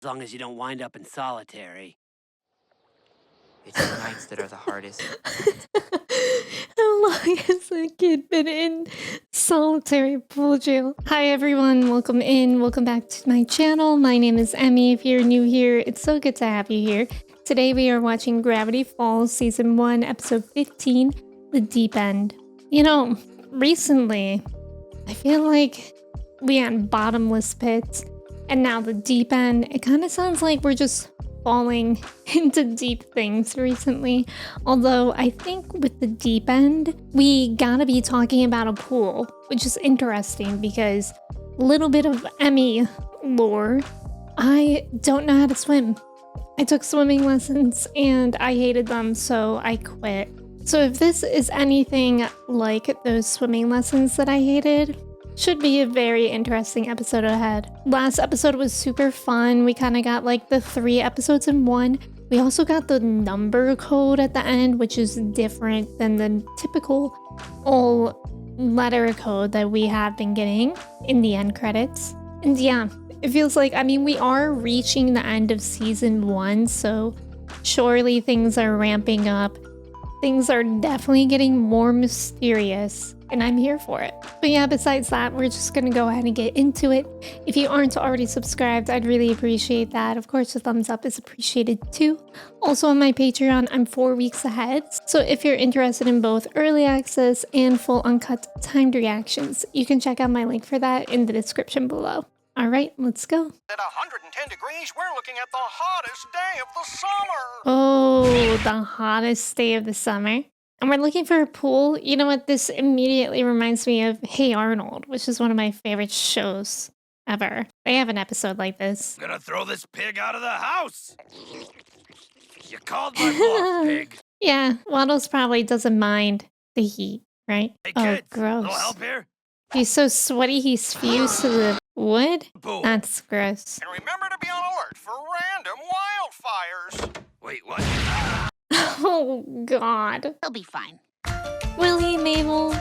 As long as you don't wind up in solitary. It's the nights that are the hardest. How long has a kid been in solitary pool jail? Hi everyone, welcome in, welcome back to my channel. My name is Emmy. If you're new here, it's so good to have you here. Today we are watching Gravity Falls Season 1, Episode 15, The Deep End. You know, recently, I feel like we had bottomless pits, and now the deep end. It kind of sounds like we're just falling into deep things recently. Although I think with the deep end, we gotta be talking about a pool, which is interesting because a little bit of Emmy lore. I don't know how to swim. I took swimming lessons and I hated them, so I quit. So if this is anything like those swimming lessons that I hated, should be a very interesting episode ahead. Last episode was super fun. We kind of got like the 3 episodes in one. We also got the number code at the end, which is different than the typical all letter code that we have been getting in the end credits. And yeah, it feels like, I mean, we are reaching the end of season 1, so surely things are ramping up. Things are definitely getting more mysterious, and I'm here for it. But yeah, besides that, we're just gonna go ahead and get into it. If you aren't already subscribed, I'd really appreciate that. Of course, a thumbs up is appreciated too. Also on my Patreon, I'm 4 weeks ahead. So if you're interested in both early access and full uncut timed reactions, you can check out my link for that in the description below. All right, let's go. At 110 degrees, we're looking at the hottest day of the summer. Oh, the hottest day of the summer. And we're looking for a pool. You know what? This immediately reminds me of Hey Arnold, which is one of my favorite shows ever. They have an episode like this. I'm gonna throw this pig out of the house. You called my bluff, pig. Yeah, Waddles probably doesn't mind the heat, right? Hey Oh, kids, gross. little help here? He's so sweaty he spews to the wood? Boom. That's gross. And remember to be on alert for random wildfires. Wait, what? Oh, God. He'll be fine. Will he, Mabel?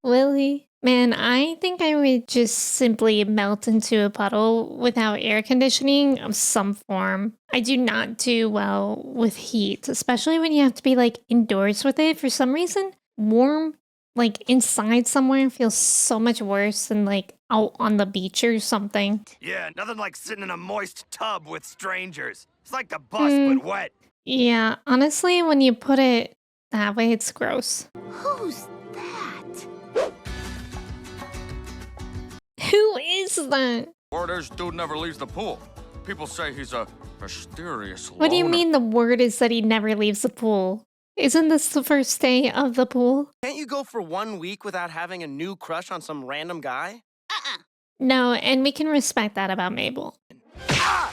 Will he? Man, I think I would just simply melt into a puddle without air conditioning of some form. I do not do well with heat, especially when you have to be like indoors with it. For some reason, warm, like inside somewhere feels so much worse than like out on the beach or something. Yeah, nothing like sitting in a moist tub with strangers. It's like the bus, but wet. Yeah, honestly, when you put it that way, it's gross. Who's that? Who is that? Word is, dude never leaves the pool. People say he's a mysterious What do you loner. mean the word is that he never leaves the pool? Isn't this the first day of the pool? Can't you go for 1 week without having a new crush on some random guy? No, and we can respect that about Mabel. Ah!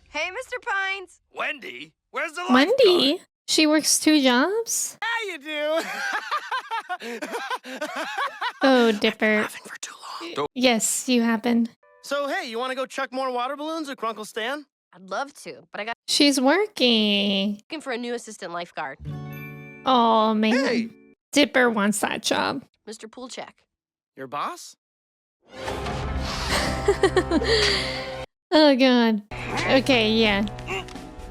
Hey, Mr. Pines. Wendy? Where's the lifeguard? Wendy? She works 2 jobs? Yeah, you do. Oh, Dipper. Laughing for too long. Yes, you happen. So, hey, you want to go chuck more water balloons at Grunkle Stan? I'd love to, but I got She's working. looking for a new assistant lifeguard. Oh, man. Hey. Dipper wants that job. Mr. Poolcheck. Your boss? Oh, God. Okay, yeah.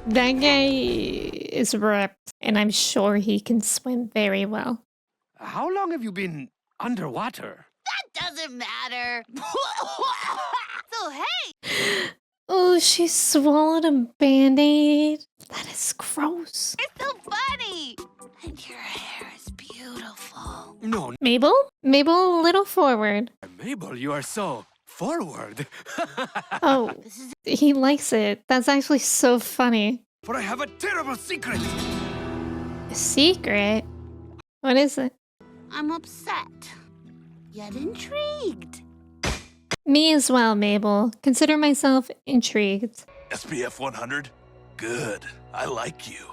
That guy is ripped, and I'm sure he can swim very well. How long have you been underwater? That doesn't matter. So, hey, Oh, she swallowed a Band-Aid. That is gross. it's so funny. And your hair is beautiful. No, Mabel? Mabel, a little forward. Mabel, you are so forward. Oh, This is he likes it. That's actually so funny. For I have a terrible secret. A secret? What is it? I'm upset, yet intrigued. Me as well, Mabel. Consider myself intrigued. SPF 100? Good. I like you.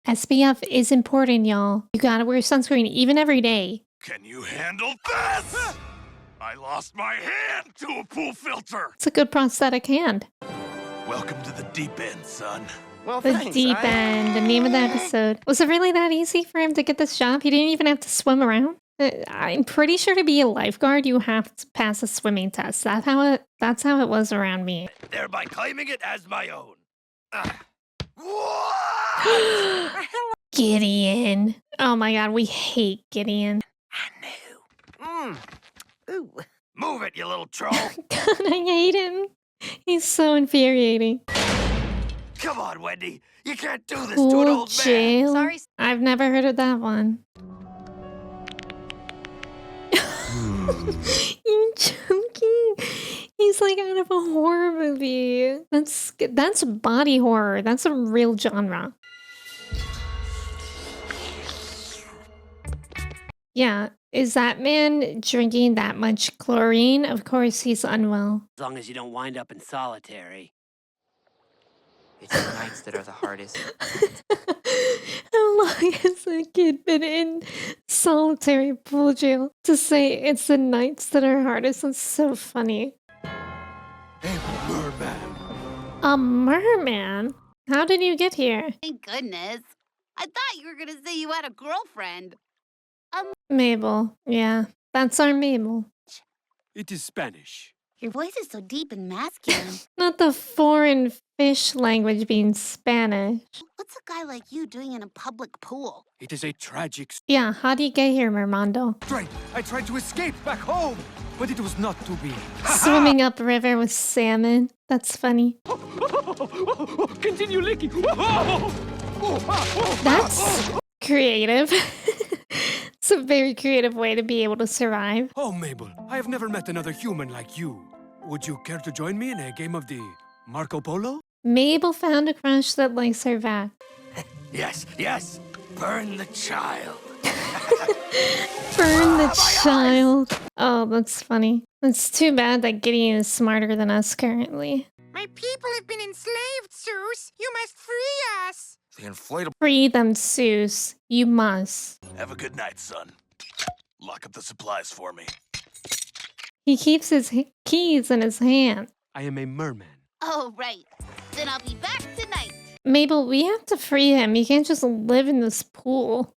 SPF is important, y'all. You gotta wear sunscreen even every day. Can you handle this? I lost my hand to a pool filter. It's a good prosthetic hand. Welcome to the deep end, son. Well, The thanks. deep end, the name of the episode. Was it really that easy for him to get this job? He didn't even have to swim around? I'm pretty sure to be a lifeguard, you have to pass a swimming test. That's how it was around me. Thereby claiming it as my own. Ah. Gideon. Oh my god, we hate Gideon. I knew. Ooh. Move it, you little troll. God, I hate him. He's so infuriating. Come on, Wendy. You can't do this to an Cool old man. jail. Sorry. I've never heard of that one. You're joking. He's like out of a horror movie. That's body horror. That's a real genre. Yeah. Is that man drinking that much chlorine? Of course he's unwell. As long as you don't wind up in solitary. It's the nights that are the hardest. How long has that kid been in solitary pool jail? To say it's the nights that are hardest, that's so funny. Hey, merman. A merman? How did you get here? Thank goodness. I thought you were gonna say you had a girlfriend. Mabel. Yeah, that's our Mabel. It is Spanish. Your voice is so deep and masculine. Not the foreign fish language being Spanish. What's a guy like you doing in a public pool? It is a tragic Yeah, how do you get here, Mermando? I tried to escape back home, but it was not to be. Swimming upriver with salmon. That's funny. Continue licking. That's creative. It's a very creative way to be able to survive. Oh, Mabel, I have never met another human like you. Would you care to join me in a game of the Marco Polo? Mabel found a crush that likes her back. Yes, yes. Burn the child. Burn the child. Oh, that's funny. It's too bad that Gideon is smarter than us currently. My people have been enslaved, Zeus. You must free us. The inflatable. Free them, Zeus. You must. Have a good night, son. Lock up the supplies for me. He keeps his keys in his hand. I am a merman. Oh, right. Then I'll be back tonight. Mabel, we have to free him. You can't just live in this pool.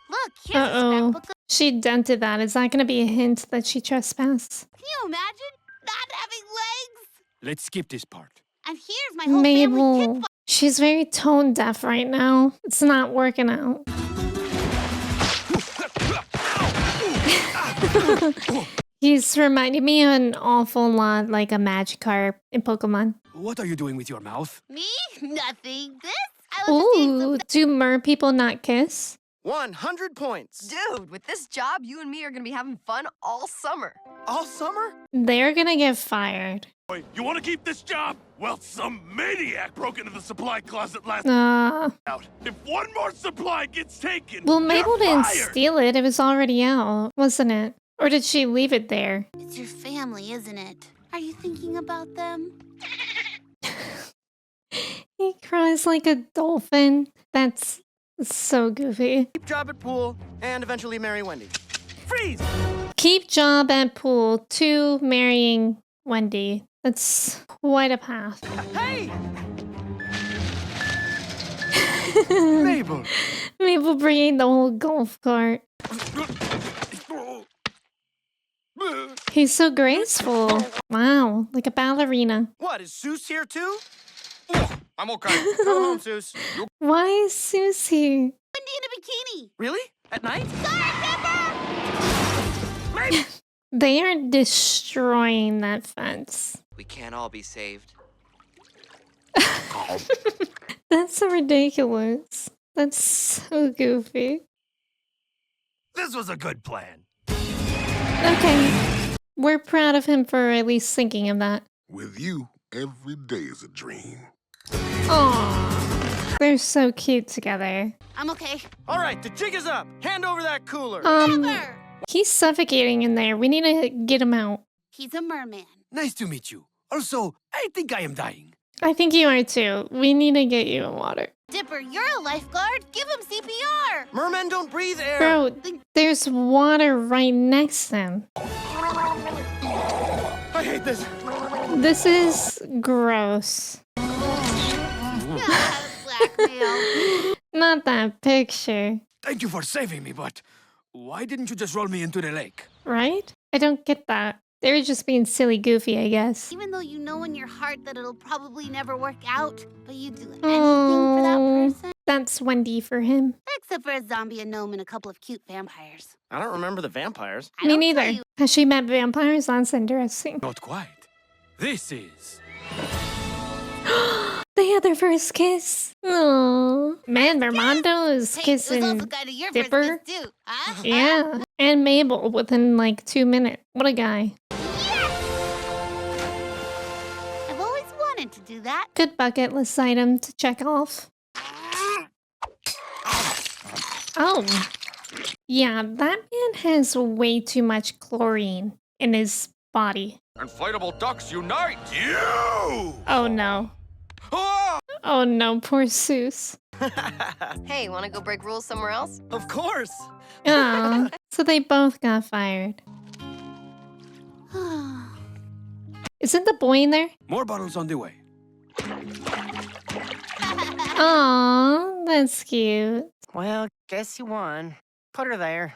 Look, here's a Uh-oh. scrapbook. She dented that. Is that going to be a hint that she trespassed? Can you imagine not having legs? Let's skip this part. And here's my whole family Mabel, kit. she's very tone deaf right now. It's not working out. He's reminding me an awful lot like a Magikarp in Pokemon. What are you doing with your mouth? Me? Nothing. This? I was just eating Ooh, do mer people not kiss? 100 points. Dude, with this job, you and me are gonna be having fun all summer. All summer? They're gonna get fired. Wait, you want to keep this job? Well, some maniac broke into the supply closet last Uh, out. If one more supply gets taken, well, you're Mabel didn't fired. steal it. It was already out, wasn't it? Or did she leave it there? It's your family, isn't it? Are you thinking about them? He cries like a dolphin. That's so goofy. Keep job at pool and eventually marry Wendy. Freeze! Keep job at pool to marrying Wendy. That's quite a path. Hey! Mabel! Mabel bringing the whole golf cart. He's so graceful. Wow, like a ballerina. What, is Seuss here too? I'm okay. Go home, Seuss. Why is Susie? Wendy in a bikini. Really? At night? They are destroying that fence. We can't all be saved. That's so ridiculous. That's so goofy. This was a good plan. Okay. We're proud of him for at least thinking of that. With you, every day is a dream. Aww. They're so cute together. I'm okay. All right, the jig is up. Hand over that cooler. Never. He's suffocating in there. We need to get him out. He's a merman. Nice to meet you. Also, I think I am dying. I think you are too. We need to get you in water. Dipper, you're a lifeguard. Give him CPR. Mermen don't breathe air. Bro, there's water right next to him. I hate this. This is gross. Blackmail. Not that picture. Thank you for saving me, but why didn't you just roll me into the lake? Right? I don't get that. They were just being silly goofy, I guess. Even though you know in your heart that it'll probably never work out, but you do anything for that person. That's Wendy for him. Except for a zombie, a gnome, and a couple of cute vampires. I don't remember the vampires. I Me don't tell neither. you- Has she met vampires? That's interesting. Not quite. This is... They had their first kiss. Aww. Man, Mermando is Hey, it was also kissing kind of your Dipper. first kiss too, huh? Yeah. And Mabel within like 2 minutes. What a guy. I've always wanted to do that. Good bucket list item to check off. Oh. Yeah, that man has way too much chlorine in his body. Inflatable ducks unite! You! Oh no. Ah! Oh no, poor Seuss. Hey, wanna go break rules somewhere else? Of course. Aw. So they both got fired. Isn't the boy in there? More bottles on the way. Aw, that's cute. Well, guess you won. Put her there.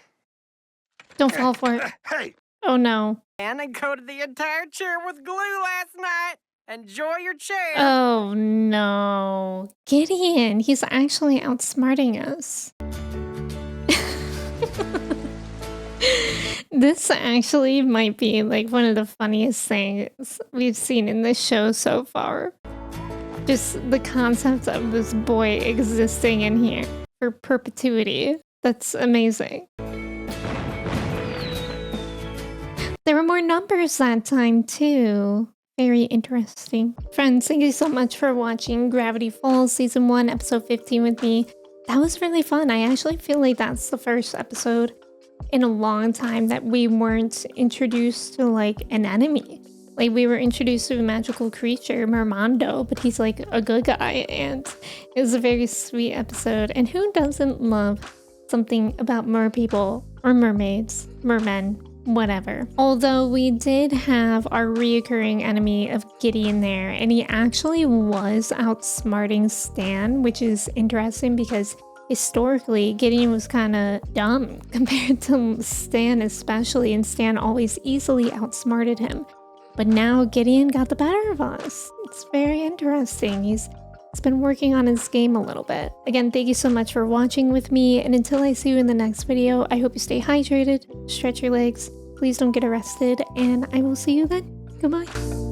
Don't fall for it. Hey! Oh no. And I coated the entire chair with glue last night. Enjoy your chair. Oh no. Gideon, he's actually outsmarting us. This actually might be like one of the funniest things we've seen in this show so far. Just the concept of this boy existing in here for perpetuity. That's amazing. There were more numbers that time too. Very interesting. Friends, thank you so much for watching Gravity Falls Season 1, Episode 15 with me. That was really fun. I actually feel like that's the first episode in a long time that we weren't introduced to like an enemy. Like we were introduced to a magical creature, Mermando, but he's like a good guy, and it was a very sweet episode. And who doesn't love something about mer-people or mermaids, mermen, whatever. Although we did have our reoccurring enemy of Gideon there, and he actually was outsmarting Stan, which is interesting because historically Gideon was kind of dumb compared to Stan especially, and Stan always easily outsmarted him. But now Gideon got the better of us. It's very interesting. He's been working on his game a little bit. Again, thank you so much for watching with me, and until I see you in the next video, I hope you stay hydrated, stretch your legs, please don't get arrested, and I will see you then. Goodbye.